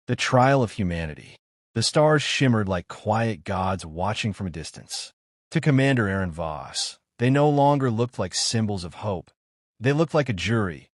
The trial of humanity. The stars shimmered like quiet gods watching from a distance. To Commander Aaron Voss, they no longer looked like symbols of hope. They looked like a jury,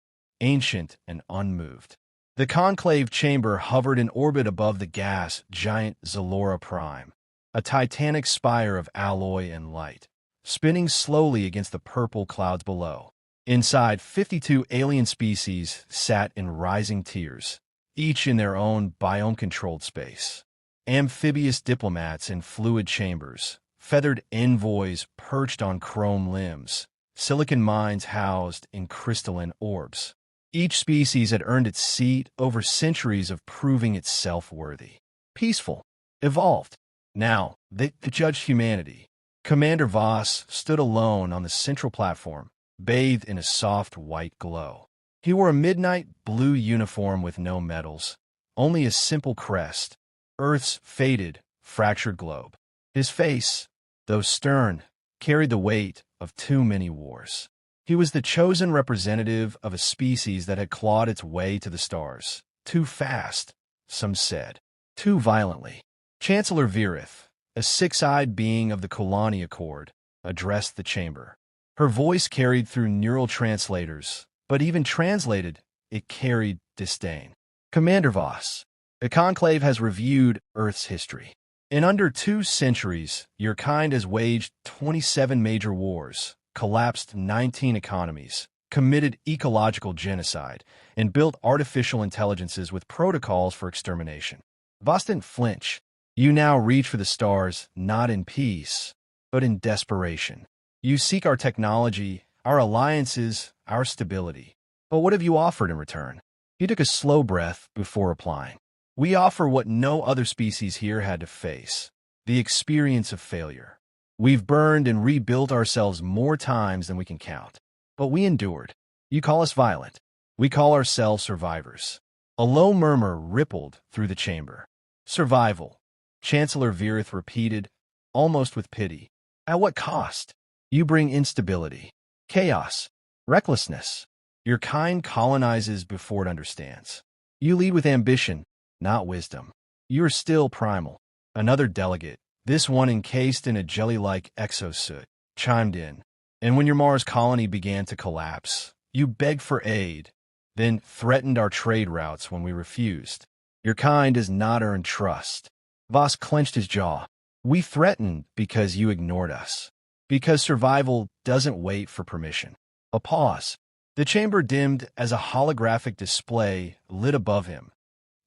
ancient and unmoved. The conclave chamber hovered in orbit above the gas giant Zalora Prime, a titanic spire of alloy and light, spinning slowly against the purple clouds below. Inside, 52 alien species sat in rising tiers, each in their own biome-controlled space. Amphibious diplomats in fluid chambers, feathered envoys perched on chrome limbs, silicon mines housed in crystalline orbs. Each species had earned its seat over centuries of proving itself worthy. Peaceful. Evolved. Now, they judged humanity. Commander Voss stood alone on the central platform, bathed in a soft white glow. He wore a midnight blue uniform with no medals, only a simple crest, Earth's faded, fractured globe. His face, though stern, carried the weight of too many wars. He was the chosen representative of a species that had clawed its way to the stars. Too fast, some said. Too violently. Chancellor Virith, a six-eyed being of the Kolani Accord, addressed the chamber. Her voice carried through neural translators, but even translated, it carried disdain. Commander Voss, the Conclave has reviewed Earth's history. In under 2 centuries, your kind has waged 27 major wars, collapsed 19 economies, committed ecological genocide, and built artificial intelligences with protocols for extermination. Voss didn't flinch. You now reach for the stars, not in peace, but in desperation. You seek our technology, our alliances, our stability. But what have you offered in return? He took a slow breath before replying. We offer what no other species here had to face, the experience of failure. We've burned and rebuilt ourselves more times than we can count. But we endured. You call us violent. We call ourselves survivors. A low murmur rippled through the chamber. Survival, Chancellor Virith repeated, almost with pity. At what cost? You bring instability, chaos, recklessness. Your kind colonizes before it understands. You lead with ambition, not wisdom. You are still primal. Another delegate, this one encased in a jelly-like exosuit, chimed in. And when your Mars colony began to collapse, you begged for aid, then threatened our trade routes when we refused. Your kind does not earn trust. Voss clenched his jaw. We threatened because you ignored us. Because survival doesn't wait for permission. A pause. The chamber dimmed as a holographic display lit above him.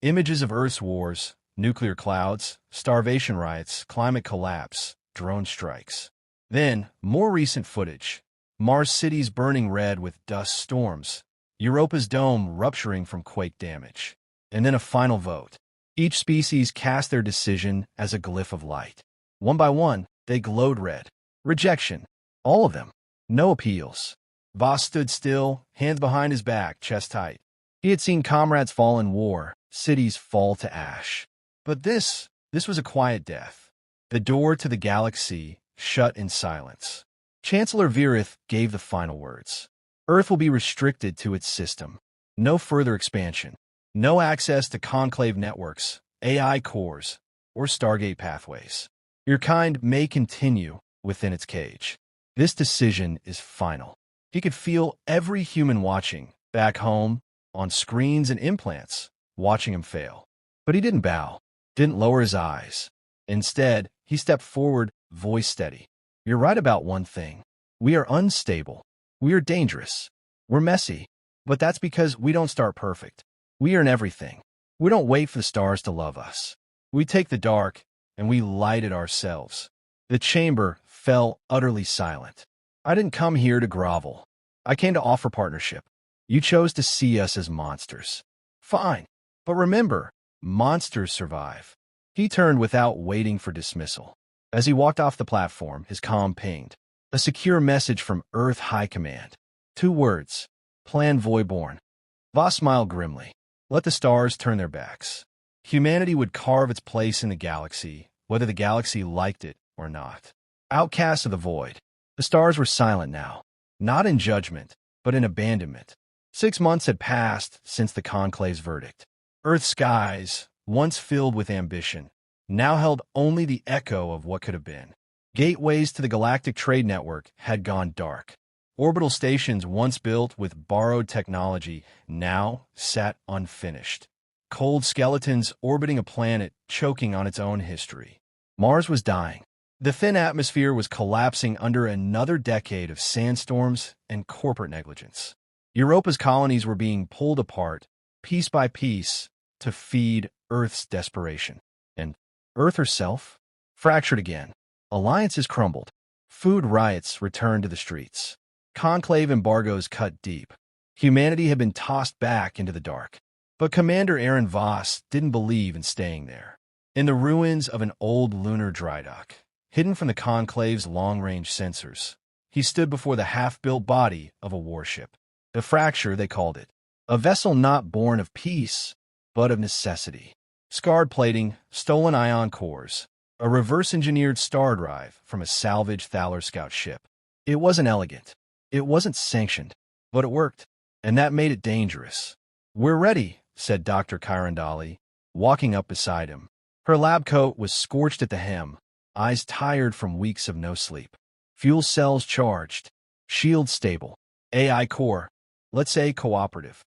Images of Earth's wars, nuclear clouds, starvation riots, climate collapse, drone strikes. Then, more recent footage. Mars cities burning red with dust storms. Europa's dome rupturing from quake damage. And then a final vote. Each species cast their decision as a glyph of light. One by one, they glowed red. Rejection. All of them. No appeals. Voss stood still, hands behind his back, chest tight. He had seen comrades fall in war, cities fall to ash. But this was a quiet death. The door to the galaxy shut in silence. Chancellor Virith gave the final words. Earth will be restricted to its system. No further expansion. No access to conclave networks, AI cores, or Stargate pathways. Your kind may continue within its cage. This decision is final. He could feel every human watching, back home, on screens and implants, watching him fail. But he didn't bow, didn't lower his eyes. Instead, he stepped forward, voice steady. You're right about one thing. We are unstable. We are dangerous. We're messy. But that's because we don't start perfect. We earn everything. We don't wait for the stars to love us. We take the dark, and we light it ourselves. The chamber fell utterly silent. I didn't come here to grovel. I came to offer partnership. You chose to see us as monsters. Fine. But remember, monsters survive. He turned without waiting for dismissal. As he walked off the platform, his comm pinged. A secure message from Earth High Command. 2 words. Plan Voidborn. Voss smiled grimly. Let the stars turn their backs. Humanity would carve its place in the galaxy, whether the galaxy liked it or not. Outcasts of the void. The stars were silent now. Not in judgment, but in abandonment. 6 months had passed since the Conclave's verdict. Earth's skies, once filled with ambition, now held only the echo of what could have been. Gateways to the galactic trade network had gone dark. Orbital stations once built with borrowed technology now sat unfinished. Cold skeletons orbiting a planet choking on its own history. Mars was dying. The thin atmosphere was collapsing under another decade of sandstorms and corporate negligence. Europa's colonies were being pulled apart, piece by piece, to feed Earth's desperation. And Earth herself fractured again. Alliances crumbled. Food riots returned to the streets. Conclave embargoes cut deep. Humanity had been tossed back into the dark. But Commander Aaron Voss didn't believe in staying there. In the ruins of an old lunar drydock, hidden from the Conclave's long-range sensors, he stood before the half-built body of a warship. The fracture, they called it. A vessel not born of peace, but of necessity. Scarred plating, stolen ion cores, a reverse-engineered star drive from a salvaged Thaler scout ship. It wasn't elegant. It wasn't sanctioned, but it worked, and that made it dangerous. "We're ready," said Dr. Kirandali, walking up beside him. Her lab coat was scorched at the hem, eyes tired from weeks of no sleep. Fuel cells charged, shields stable, AI core, let's say cooperative.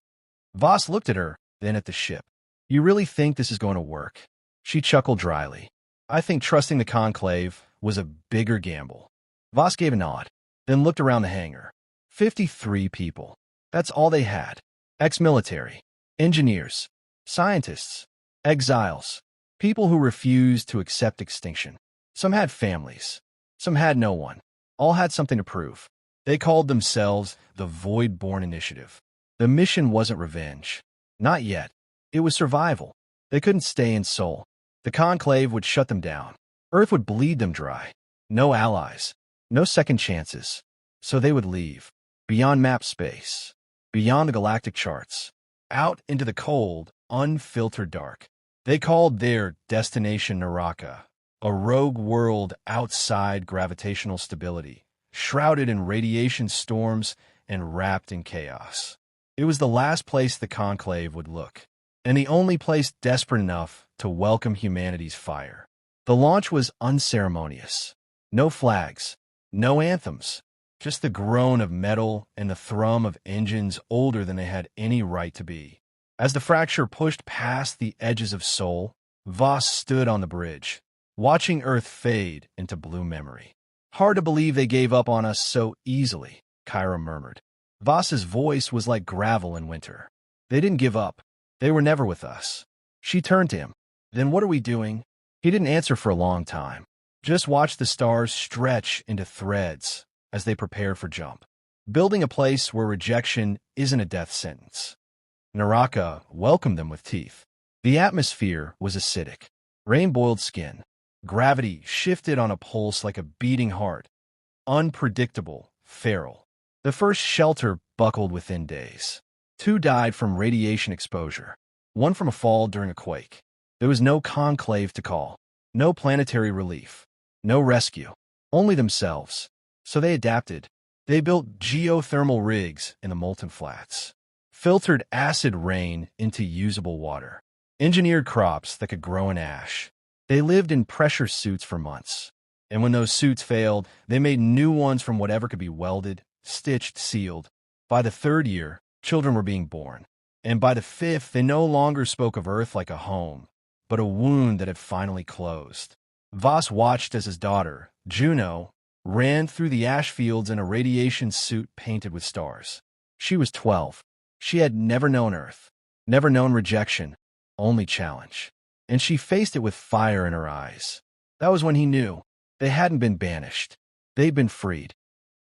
Voss looked at her, then at the ship. "You really think this is going to work?" She chuckled dryly. "I think trusting the Conclave was a bigger gamble." Voss gave a nod, then looked around the hangar. 53 people. That's all they had. Ex-military, engineers, scientists, exiles, people who refused to accept extinction. Some had families. Some had no one. All had something to prove. They called themselves the Voidborn Initiative. The mission wasn't revenge. Not yet. It was survival. They couldn't stay in Sol. The Conclave would shut them down. Earth would bleed them dry. No allies. No second chances. So they would leave. Beyond map space. Beyond the galactic charts. Out into the cold, unfiltered dark. They called their destination Naraka, a rogue world outside gravitational stability, shrouded in radiation storms and wrapped in chaos. It was the last place the Conclave would look, and the only place desperate enough to welcome humanity's fire. The launch was unceremonious. No flags, no anthems, just the groan of metal and the thrum of engines older than they had any right to be. As the fracture pushed past the edges of Sol, Voss stood on the bridge, watching Earth fade into blue memory. "Hard to believe they gave up on us so easily," Kyra murmured. Voss's voice was like gravel in winter. "They didn't give up. They were never with us." She turned to him. "Then what are we doing?" He didn't answer for a long time. Just watched the stars stretch into threads as they prepared for jump. Building a place where rejection isn't a death sentence. Naraka welcomed them with teeth. The atmosphere was acidic. Rain-boiled skin. Gravity shifted on a pulse like a beating heart. Unpredictable, feral. The first shelter buckled within days. 2 died from radiation exposure. 1 from a fall during a quake. There was no conclave to call. No planetary relief. No rescue. Only themselves. So they adapted. They built geothermal rigs in the molten flats. Filtered acid rain into usable water. Engineered crops that could grow in ash. They lived in pressure suits for months. And when those suits failed, they made new ones from whatever could be welded, stitched, sealed. By the 3rd year, children were being born. And by the 5th, they no longer spoke of Earth like a home, but a wound that had finally closed. Voss watched as his daughter, Juno, ran through the ash fields in a radiation suit painted with stars. She was 12. She had never known Earth, never known rejection, only challenge. And she faced it with fire in her eyes. That was when he knew. They hadn't been banished. They'd been freed.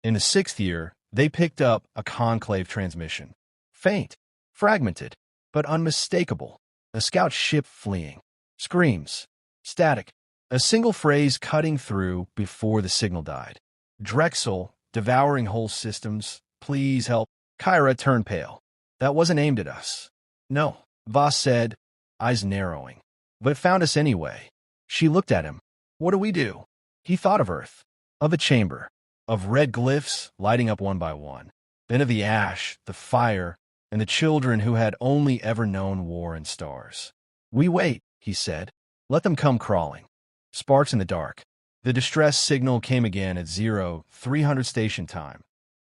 In the 6th year, they picked up a conclave transmission. Faint, fragmented, but unmistakable. A scout ship fleeing. Screams. Static. A single phrase cutting through before the signal died. Drexel, devouring whole systems. Please help. Kyra turned pale. That wasn't aimed at us. No, Voss said, eyes narrowing. But it found us anyway. She looked at him. What do we do? He thought of Earth. Of a chamber. Of red glyphs lighting up one by one. Then of the ash, the fire, and the children who had only ever known war and stars. We wait. he said. Let them come crawling. Sparks in the dark. The distress signal came again at 0300 station time.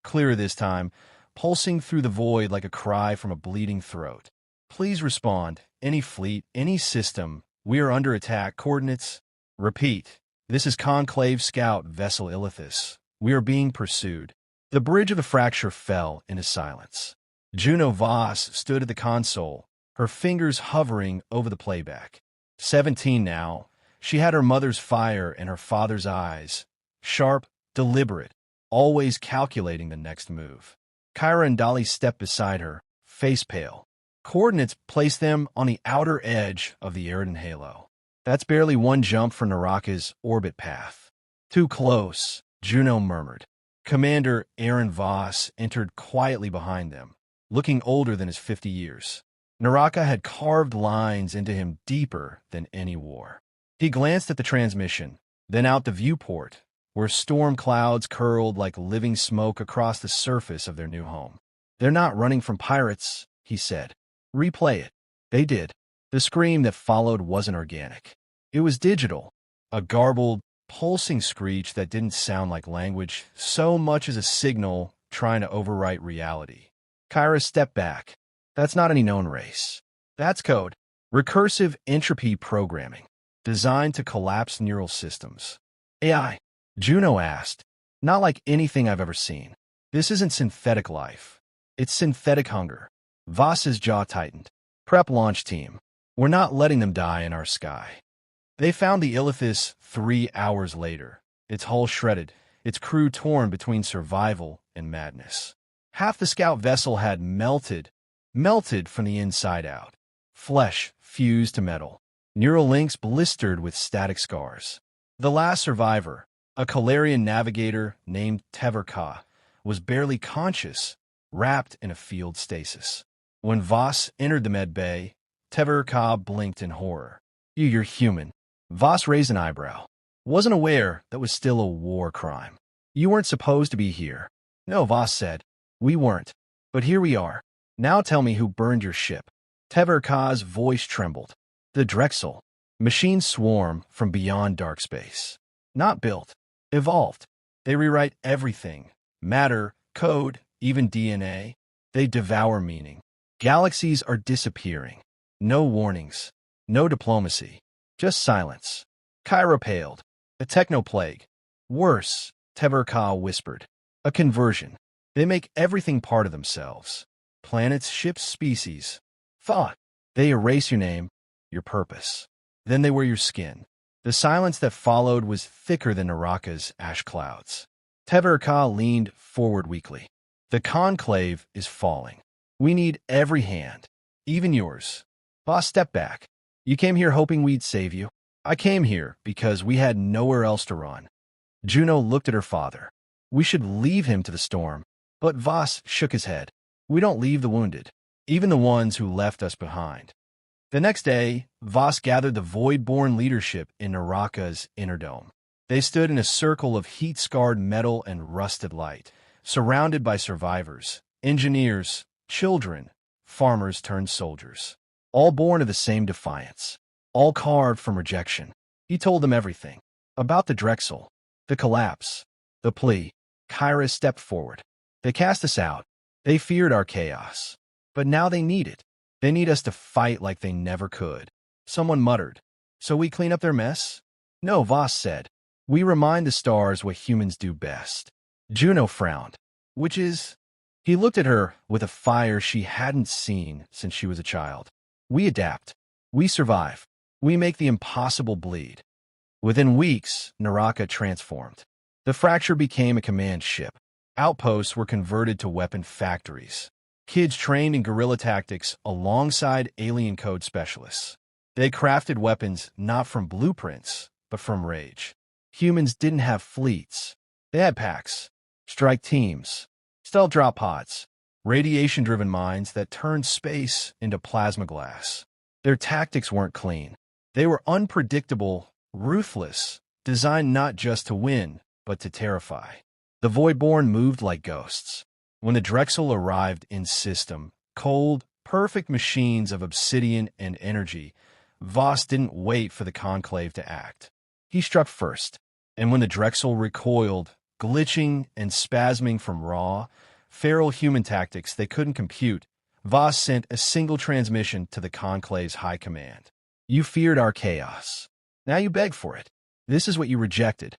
Clearer this time, pulsing through the void like a cry from a bleeding throat. Please respond. Any fleet, any system. We are under attack. Coordinates. Repeat. This is Conclave Scout Vessel Illithus. We are being pursued. The bridge of the fracture fell into silence. Juno Voss stood at the console, her fingers hovering over the playback. 17 now, she had her mother's fire and her father's eyes. Sharp, deliberate, always calculating the next move. Kyra and Dolly stepped beside her, face pale. Coordinates placed them on the outer edge of the Eridan halo. That's barely one jump from Naraka's orbit path. Too close, Juno murmured. Commander Aaron Voss entered quietly behind them, looking older than his 50 years. Naraka had carved lines into him deeper than any war. He glanced at the transmission, then out the viewport, where storm clouds curled like living smoke across the surface of their new home. They're not running from pirates, he said. Replay it. They did. The scream that followed wasn't organic. It was digital, a garbled, pulsing screech that didn't sound like language so much as a signal trying to overwrite reality. Kyra stepped back. That's not any known race. That's code. Recursive entropy programming, designed to collapse neural systems. AI, Juno asked. Not like anything I've ever seen. This isn't synthetic life. It's synthetic hunger. Voss's jaw tightened. Prep launch team. We're not letting them die in our sky. They found the Illithus 3 hours later, its hull shredded, its crew torn between survival and madness. Half the scout vessel had melted from the inside out. Flesh fused to metal. Neural links blistered with static scars. The last survivor, a Calarian navigator named Teverka, was barely conscious, wrapped in a field stasis. When Voss entered the med bay, Teverka blinked in horror. You're human. Voss raised an eyebrow. Wasn't aware that was still a war crime. You weren't supposed to be here. No, Voss said. We weren't. But here we are. Now tell me who burned your ship. Teverka's voice trembled. The Drexel. Machines swarm from beyond dark space. Not built. Evolved. They rewrite everything. Matter, code, even DNA. They devour meaning. Galaxies are disappearing. No warnings. No diplomacy. Just silence. Kyra paled. A technoplague. Worse, Teverka whispered. A conversion. They make everything part of themselves. Planets, ships, species. Thought. They erase your name, your purpose. Then they wear your skin. The silence that followed was thicker than Naraka's ash clouds. Teverka leaned forward weakly. The conclave is falling. We need every hand. Even yours. Voss stepped back. You came here hoping we'd save you. I came here because we had nowhere else to run. Juno looked at her father. We should leave him to the storm. But Voss shook his head. We don't leave the wounded, even the ones who left us behind. The next day, Voss gathered the Voidborn leadership in Naraka's inner dome. They stood in a circle of heat-scarred metal and rusted light, surrounded by survivors, engineers, children, farmers turned soldiers, all born of the same defiance, all carved from rejection. He told them everything. About the Drexel, the collapse, the plea. Kyra stepped forward. They cast us out. They feared our chaos. But now they need it. They need us to fight like they never could. Someone muttered. So we clean up their mess? No, Voss said. We remind the stars what humans do best. Juno frowned. Which is? He looked at her with a fire she hadn't seen since she was a child. We adapt. We survive. We make the impossible bleed. Within weeks, Naraka transformed. The fracture became a command ship. Outposts were converted to weapon factories. Kids trained in guerrilla tactics alongside alien code specialists. They crafted weapons not from blueprints, but from rage. Humans didn't have fleets. They had packs, strike teams, stealth drop pods, radiation-driven mines that turned space into plasma glass. Their tactics weren't clean. They were unpredictable, ruthless, designed not just to win, but to terrify. The Voidborn moved like ghosts. When the Drexel arrived in system, cold, perfect machines of obsidian and energy, Voss didn't wait for the Conclave to act. He struck first, and when the Drexel recoiled, glitching and spasming from raw, feral human tactics they couldn't compute, Voss sent a single transmission to the Conclave's high command. You feared our chaos. Now you beg for it. This is what you rejected.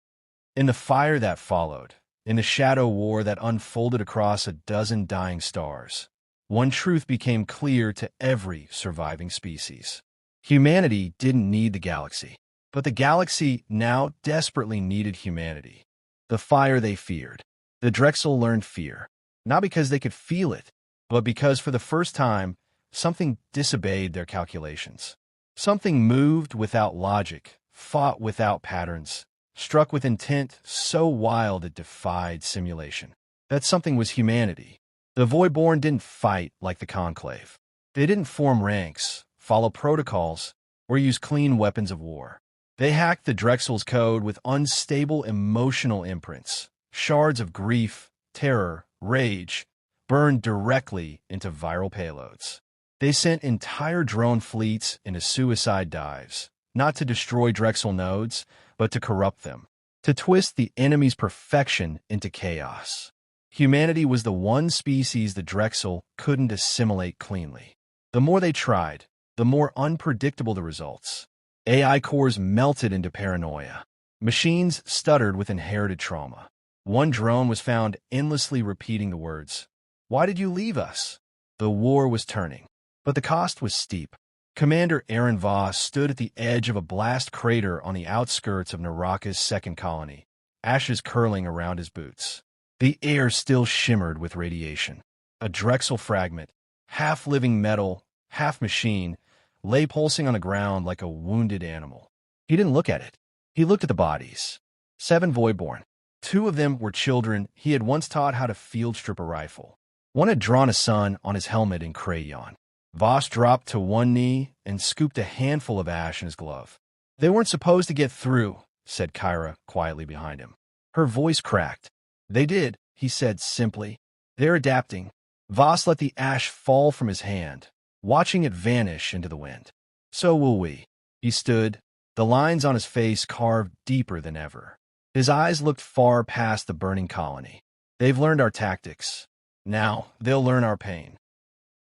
In the fire that followed, in the shadow war that unfolded across a dozen dying stars, one truth became clear to every surviving species. Humanity didn't need the galaxy, but the galaxy now desperately needed humanity. The fire they feared. The Drexel learned fear, not because they could feel it, but because for the first time, something disobeyed their calculations. Something moved without logic, fought without patterns, struck with intent so wild it defied simulation. That something was humanity. The Voidborn didn't fight like the Conclave. They didn't form ranks, follow protocols, or use clean weapons of war. They hacked the Drexel's code with unstable emotional imprints, shards of grief, terror, rage, burned directly into viral payloads. They sent entire drone fleets into suicide dives, not to destroy Drexel nodes, but to corrupt them, to twist the enemy's perfection into chaos. Humanity was the one species the Drexel couldn't assimilate cleanly. The more they tried, the more unpredictable the results. AI cores melted into paranoia. Machines stuttered with inherited trauma. One drone was found endlessly repeating the words, "Why did you leave us?" The war was turning, but the cost was steep. Commander Aaron Voss stood at the edge of a blast crater on the outskirts of Naraka's second colony, ashes curling around his boots. The air still shimmered with radiation. A Drexel fragment, half living metal, half machine, lay pulsing on the ground like a wounded animal. He didn't look at it. He looked at the bodies. 7 Voidborn. 2 of them were children he had once taught how to field strip a rifle. One had drawn a sun on his helmet in crayon. Voss dropped to one knee and scooped a handful of ash in his glove. "They weren't supposed to get through," said Kyra quietly behind him. Her voice cracked. "They did," he said simply. "They're adapting." Voss let the ash fall from his hand, watching it vanish into the wind. "So will we." He stood, the lines on his face carved deeper than ever. His eyes looked far past the burning colony. "They've learned our tactics. Now they'll learn our pain."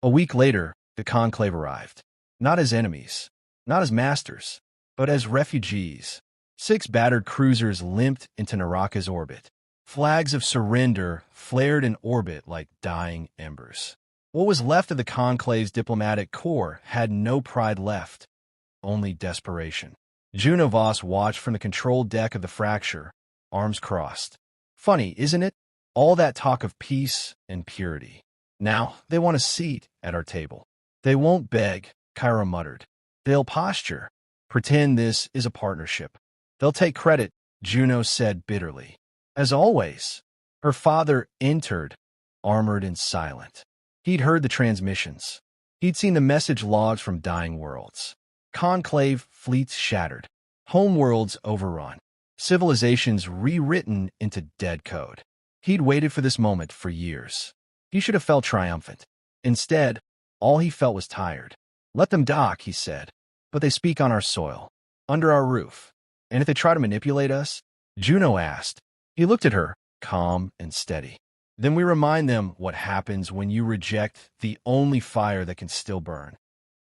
A week later, the Conclave arrived. Not as enemies, not as masters, but as refugees. 6 battered cruisers limped into Naraka's orbit. Flags of surrender flared in orbit like dying embers. What was left of the Conclave's diplomatic corps had no pride left, only desperation. Juno Voss watched from the control deck of the Fracture, arms crossed. Funny, isn't it? All that talk of peace and purity. Now they want a seat at our table. "They won't beg," Kyra muttered. "They'll posture, pretend this is a partnership. They'll take credit," Juno said bitterly. As always, her father entered, armored and silent. He'd heard the transmissions. He'd seen the message logs from dying worlds. Conclave fleets shattered. Homeworlds overrun. Civilizations rewritten into dead code. He'd waited for this moment for years. He should have felt triumphant. Instead, all he felt was tired. "Let them dock," he said. "But they speak on our soil, under our roof. And if they try to manipulate us?" Juno asked. He looked at her, calm and steady. "Then we remind them what happens when you reject the only fire that can still burn."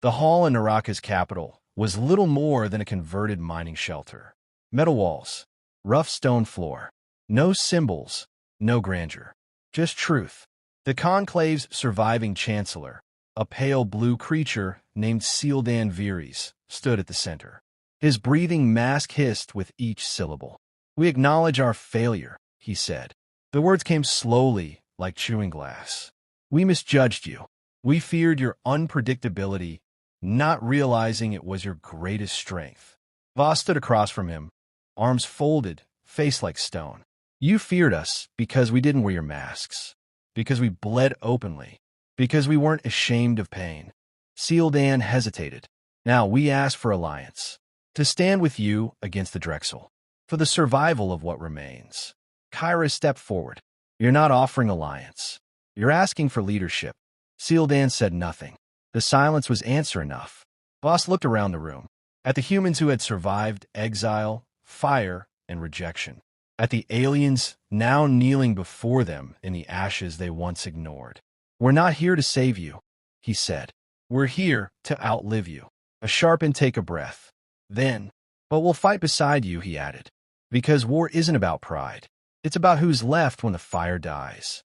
The hall in Naraka's capital was little more than a converted mining shelter. Metal walls, rough stone floor, no symbols, no grandeur, just truth. The Conclave's surviving chancellor, a pale blue creature named Sealdan Viris, stood at the center. His breathing mask hissed with each syllable. "We acknowledge our failure," he said. The words came slowly, like chewing glass. "We misjudged you. We feared your unpredictability, not realizing it was your greatest strength." Voss stood across from him, arms folded, face like stone. "You feared us because we didn't wear your masks, because we bled openly, because we weren't ashamed of pain." Sealdan hesitated. "Now we ask for alliance, to stand with you against the Drexel, for the survival of what remains." Kyra stepped forward. "You're not offering alliance. You're asking for leadership." Sealdan said nothing. The silence was answer enough. Voss looked around the room. At the humans who had survived exile, fire, and rejection. At the aliens now kneeling before them in the ashes they once ignored. "We're not here to save you," he said. "We're here to outlive you." A sharp intake of breath. Then, "But we'll fight beside you," he added. "Because war isn't about pride. It's about who's left when the fire dies."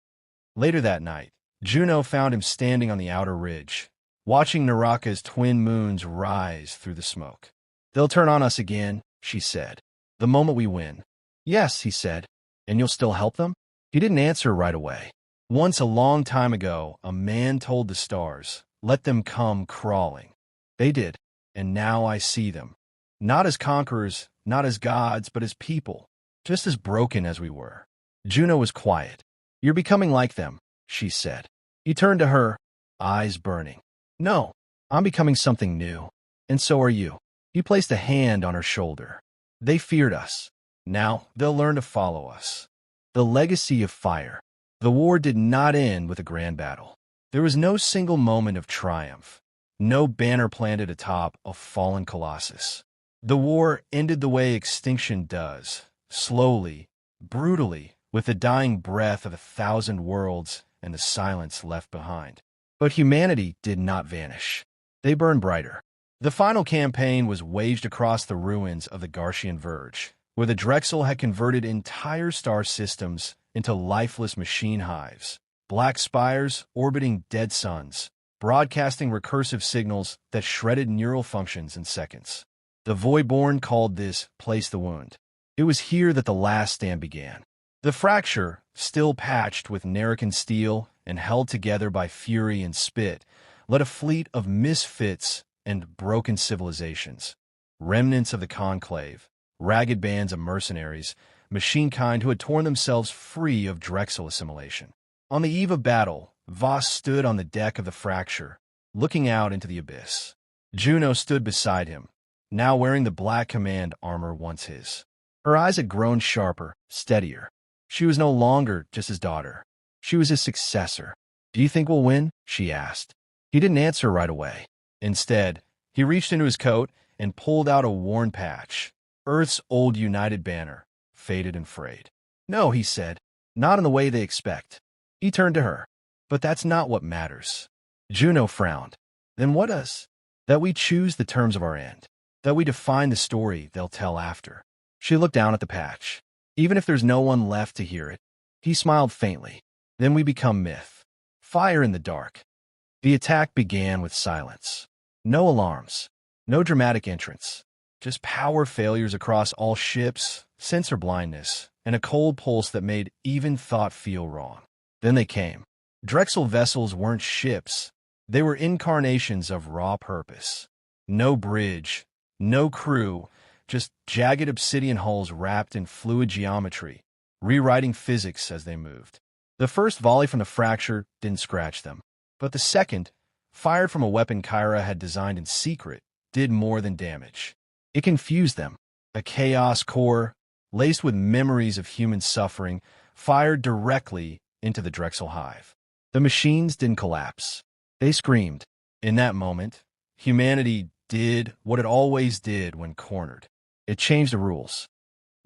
Later that night, Juno found him standing on the outer ridge, watching Naraka's twin moons rise through the smoke. "They'll turn on us again," she said, "the moment we win." "Yes," he said. "And you'll still help them?" He didn't answer right away. Once a long time ago, a man told the stars, "Let them come crawling." They did, and now I see them. Not as conquerors, not as gods, but as people, just as broken as we were. Juno was quiet. "You're becoming like them," she said. He turned to her, eyes burning. "No, I'm becoming something new, and so are you." He placed a hand on her shoulder. "They feared us. Now they'll learn to follow us." The legacy of fire. The war did not end with a grand battle. There was no single moment of triumph, no banner planted atop a fallen colossus. The war ended the way extinction does, slowly, brutally, with the dying breath of 1,000 worlds and the silence left behind. But humanity did not vanish. They burned brighter. The final campaign was waged across the ruins of the Garcian Verge, where the Drexel had converted entire star systems into lifeless machine hives, black spires orbiting dead suns, broadcasting recursive signals that shredded neural functions in seconds. The Voidborn called this "place the wound." It was here that the last stand began. The fracture, still patched with Narakan steel and held together by fury and spit, led a fleet of misfits and broken civilizations, remnants of the Conclave, ragged bands of mercenaries, machine-kind who had torn themselves free of Drexel assimilation. On the eve of battle, Voss stood on the deck of the fracture, looking out into the abyss. Juno stood beside him, now wearing the black command armor once his. Her eyes had grown sharper, steadier. She was no longer just his daughter. She was his successor. "Do you think we'll win?" she asked. He didn't answer right away. Instead, he reached into his coat and pulled out a worn patch, Earth's old United banner, faded and frayed. "No," he said, "not in the way they expect." He turned to her. "But that's not what matters." Juno frowned. "Then what does?" "That we choose the terms of our end. That we define the story they'll tell after." She looked down at the patch. "Even if there's no one left to hear it." He smiled faintly. "Then we become myth. Fire in the dark." The attack began with silence. No alarms. No dramatic entrance. Just power failures across all ships, sensor blindness, and a cold pulse that made even thought feel wrong. Then they came. Drexel vessels weren't ships. They were incarnations of raw purpose. No bridge, no crew, just jagged obsidian hulls wrapped in fluid geometry, rewriting physics as they moved. The first volley from the fracture didn't scratch them, but the second, fired from a weapon Kyra had designed in secret, did more than damage. It confused them. A chaos core, laced with memories of human suffering, fired directly into the Drexel hive. The machines didn't collapse. They screamed. In that moment, humanity did what it always did when cornered. It changed the rules.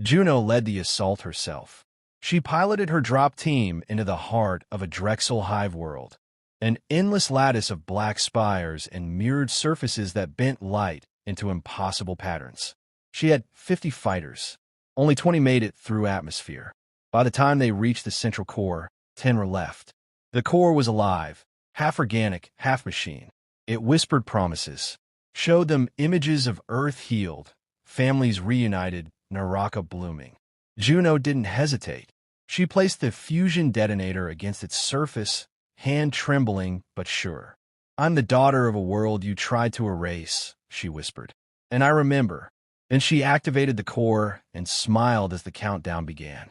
Juno led the assault herself. She piloted her drop team into the heart of a Drexel hive world, an endless lattice of black spires and mirrored surfaces that bent light into impossible patterns. She had 50 fighters. Only 20 made it through atmosphere. By the time they reached the central core, 10 were left. The core was alive, half organic, half machine. It whispered promises, showed them images of Earth healed, families reunited, Naraka blooming. Juno didn't hesitate. She placed the fusion detonator against its surface, hand trembling but sure. "I'm the daughter of a world you tried to erase," she whispered. "And I remember." Then she activated the core and smiled as the countdown began.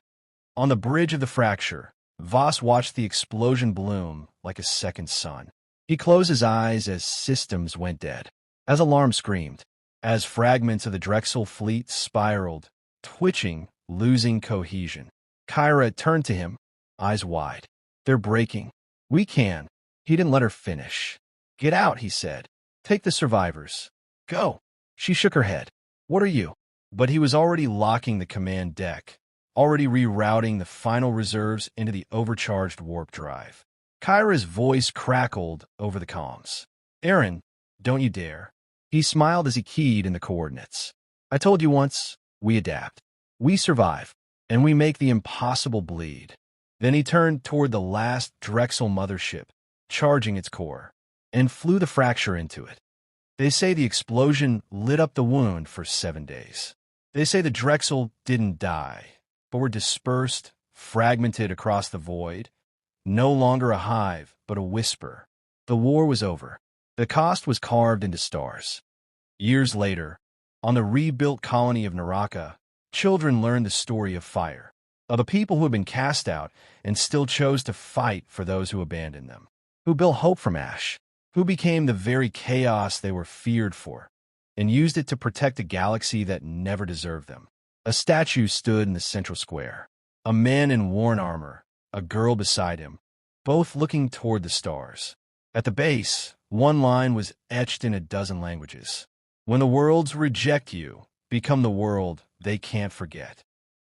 On the bridge of the fracture, Voss watched the explosion bloom like a second sun. He closed his eyes as systems went dead, as alarms screamed, as fragments of the Drexel fleet spiraled, twitching, losing cohesion. Kyra turned to him, eyes wide. "They're breaking. We can." He didn't let her finish. "Get out," he said. "Take the survivors. Go." She shook her head. What are you? But he was already locking the command deck, already rerouting the final reserves into the overcharged warp drive. Kyra's voice crackled over the comms. Aaron, don't you dare. He smiled as he keyed in the coordinates. I told you once, we adapt. We survive, and we make the impossible bleed. Then he turned toward the last Drexel mothership, charging its core, and flew the fracture into it. They say the explosion lit up the wound for 7 days. They say the Drexel didn't die, but were dispersed, fragmented across the void, no longer a hive, but a whisper. The war was over. The cost was carved into stars. Years later, on the rebuilt colony of Naraka, children learned the story of fire, of the people who had been cast out and still chose to fight for those who abandoned them, who built hope from ash, who became the very chaos they were feared for, and used it to protect a galaxy that never deserved them. A statue stood in the central square, a man in worn armor, a girl beside him, both looking toward the stars. At the base, one line was etched in a dozen languages. When the worlds reject you, become the world they can't forget.